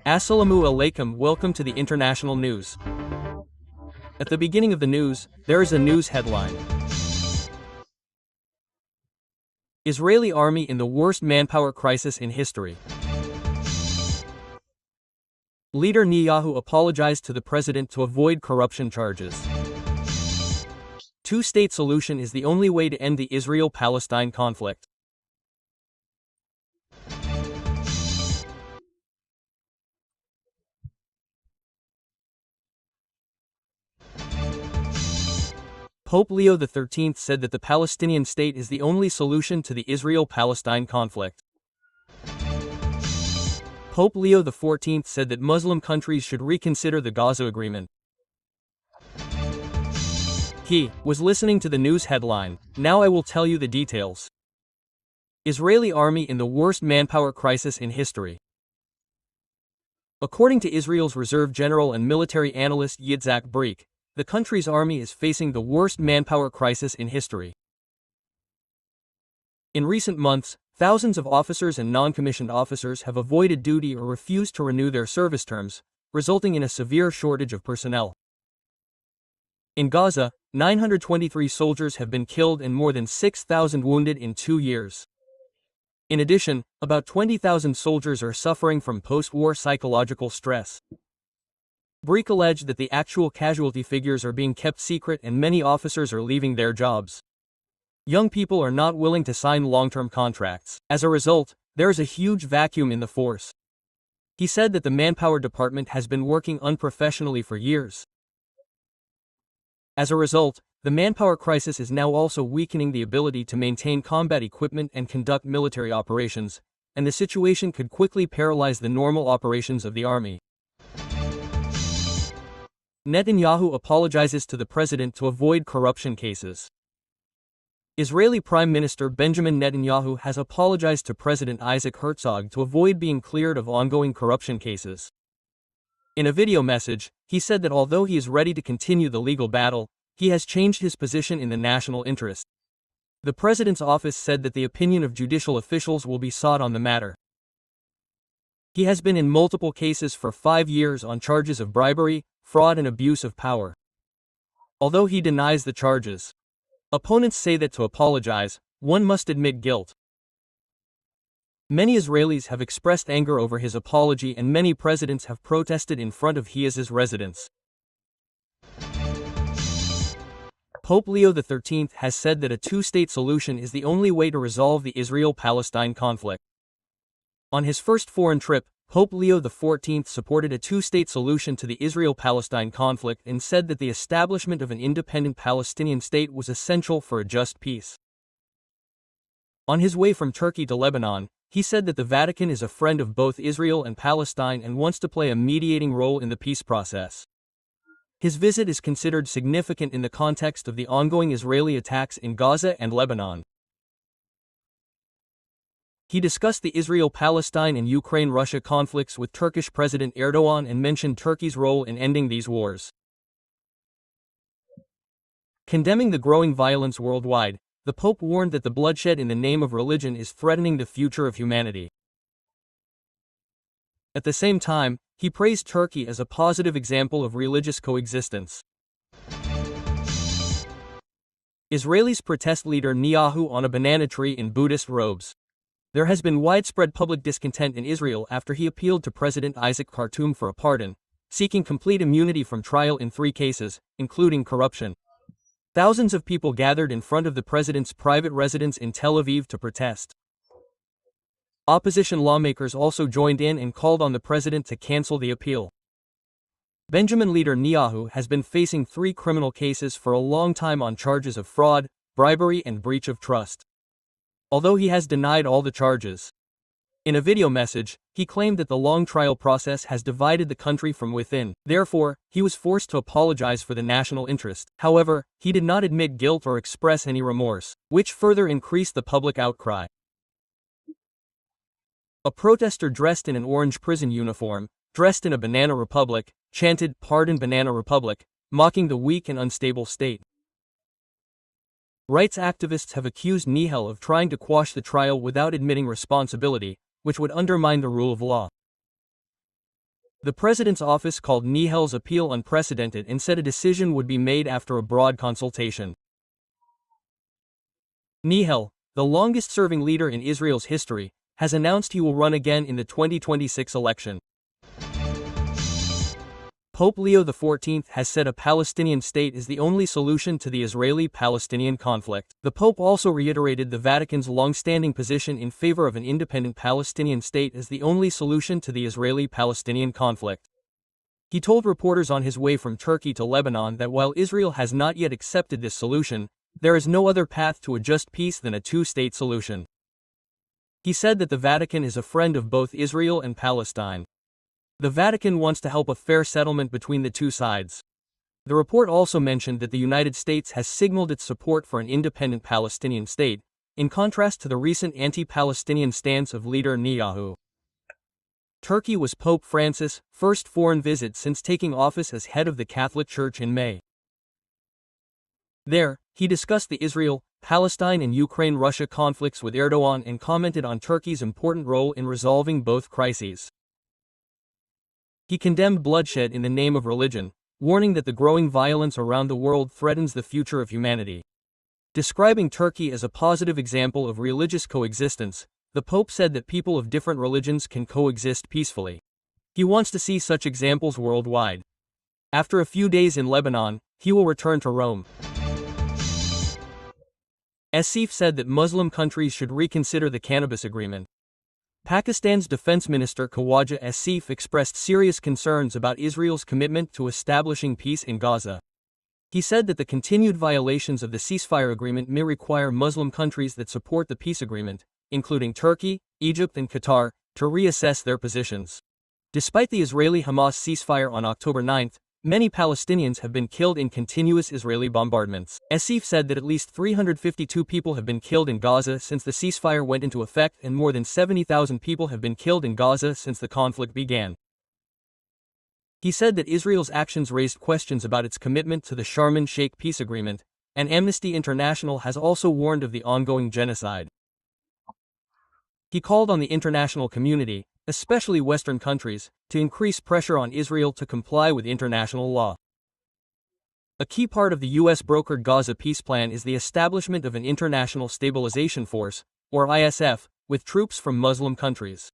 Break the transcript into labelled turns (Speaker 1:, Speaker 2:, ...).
Speaker 1: Assalamu alaikum, welcome to the international news. At the beginning of the news, there is a news headline. Israeli army in the worst manpower crisis in history. Leader Netanyahu apologized to the president to avoid corruption charges. Two-state solution is the only way to end the Israel-Palestine conflict. Pope Leo XIII said that the Palestinian state is the only solution to the Israel-Palestine conflict. Pope Leo XIV said that Muslim countries should reconsider the Gaza agreement. He was listening to the news headline. Now I will tell you the details. Israeli army in the worst manpower crisis in history. According to Israel's reserve general and military analyst Yitzhak Breik, the country's army is facing the worst manpower crisis in history. In recent months, thousands of officers and non-commissioned officers have avoided duty or refused to renew their service terms, resulting in a severe shortage of personnel. In Gaza, 923 soldiers have been killed and more than 6,000 wounded in 2 years. In addition, about 20,000 soldiers are suffering from post-war psychological stress. Breik alleged that the actual casualty figures are being kept secret and many officers are leaving their jobs. Young people are not willing to sign long-term contracts. As a result, there is a huge vacuum in the force. He said that the manpower department has been working unprofessionally for years. As a result, the manpower crisis is now also weakening the ability to maintain combat equipment and conduct military operations, and the situation could quickly paralyze the normal operations of the army. Netanyahu apologizes to the president to avoid corruption cases. Israeli Prime Minister Benjamin Netanyahu has apologized to President Isaac Herzog to avoid being cleared of ongoing corruption cases. In a video message, he said that although he is ready to continue the legal battle, he has changed his position in the national interest. The president's office said that the opinion of judicial officials will be sought on the matter. He has been in multiple cases for 5 years on charges of bribery, fraud and abuse of power. Although he denies the charges, opponents say that to apologize, one must admit guilt. Many Israelis have expressed anger over his apology and many presidents have protested in front of his residence. Pope Leo XIII has said that a two-state solution is the only way to resolve the Israel-Palestine conflict. On his first foreign trip, Pope Leo XIV supported a two-state solution to the Israel-Palestine conflict and said that the establishment of an independent Palestinian state was essential for a just peace. On his way from Turkey to Lebanon, he said that the Vatican is a friend of both Israel and Palestine and wants to play a mediating role in the peace process. His visit is considered significant in the context of the ongoing Israeli attacks in Gaza and Lebanon. He discussed the Israel-Palestine and Ukraine-Russia conflicts with Turkish President Erdogan and mentioned Turkey's role in ending these wars. Condemning the growing violence worldwide, the Pope warned that the bloodshed in the name of religion is threatening the future of humanity. At the same time, he praised Turkey as a positive example of religious coexistence. Israelis protest leader Netanyahu on a banana tree in Buddhist robes. There has been widespread public discontent in Israel after he appealed to President Isaac Herzog for a pardon, seeking complete immunity from trial in 3 cases, including corruption. Thousands of people gathered in front of the president's private residence in Tel Aviv to protest. Opposition lawmakers also joined in and called on the president to cancel the appeal. Benjamin leader Netanyahu has been facing 3 criminal cases for a long time on charges of fraud, bribery and breach of trust. Although he has denied all the charges. In a video message, he claimed that the long trial process has divided the country from within. Therefore, he was forced to apologize for the national interest. However, he did not admit guilt or express any remorse, which further increased the public outcry. A protester dressed in an orange prison uniform, dressed in a banana republic, chanted "Pardon Banana Republic," mocking the weak and unstable state. Rights activists have accused Netanyahu of trying to quash the trial without admitting responsibility, which would undermine the rule of law. The president's office called Nihel's appeal unprecedented and said a decision would be made after a broad consultation. Nihel, the longest-serving leader in Israel's history, has announced he will run again in the 2026 election. Pope Leo XIV has said a Palestinian state is the only solution to the Israeli-Palestinian conflict. The Pope also reiterated the Vatican's long-standing position in favor of an independent Palestinian state as the only solution to the Israeli-Palestinian conflict. He told reporters on his way from Turkey to Lebanon that while Israel has not yet accepted this solution, there is no other path to a just peace than a two-state solution. He said that the Vatican is a friend of both Israel and Palestine. The Vatican wants to help a fair settlement between the two sides. The report also mentioned that the United States has signaled its support for an independent Palestinian state, in contrast to the recent anti-Palestinian stance of leader Netanyahu. Turkey was Pope Francis' first foreign visit since taking office as head of the Catholic Church in May. There, he discussed the Israel, Palestine and Ukraine-Russia conflicts with Erdogan and commented on Turkey's important role in resolving both crises. He condemned bloodshed in the name of religion, warning that the growing violence around the world threatens the future of humanity. Describing Turkey as a positive example of religious coexistence, the Pope said that people of different religions can coexist peacefully. He wants to see such examples worldwide. After a few days in Lebanon, he will return to Rome. Asif said that Muslim countries should reconsider the cannabis agreement. Pakistan's Defense Minister Khawaja Asif expressed serious concerns about Israel's commitment to establishing peace in Gaza. He said that the continued violations of the ceasefire agreement may require Muslim countries that support the peace agreement, including Turkey, Egypt and Qatar, to reassess their positions. Despite the Israeli-Hamas ceasefire on October 9, many Palestinians have been killed in continuous Israeli bombardments. Asif said that at least 352 people have been killed in Gaza since the ceasefire went into effect and more than 70,000 people have been killed in Gaza since the conflict began. He said that Israel's actions raised questions about its commitment to the Sharm el-Sheikh peace agreement, and Amnesty International has also warned of the ongoing genocide. He called on the international community, especially Western countries, to increase pressure on Israel to comply with international law. A key part of the U.S.-brokered Gaza peace plan is the establishment of an International Stabilization Force, or ISF, with troops from Muslim countries.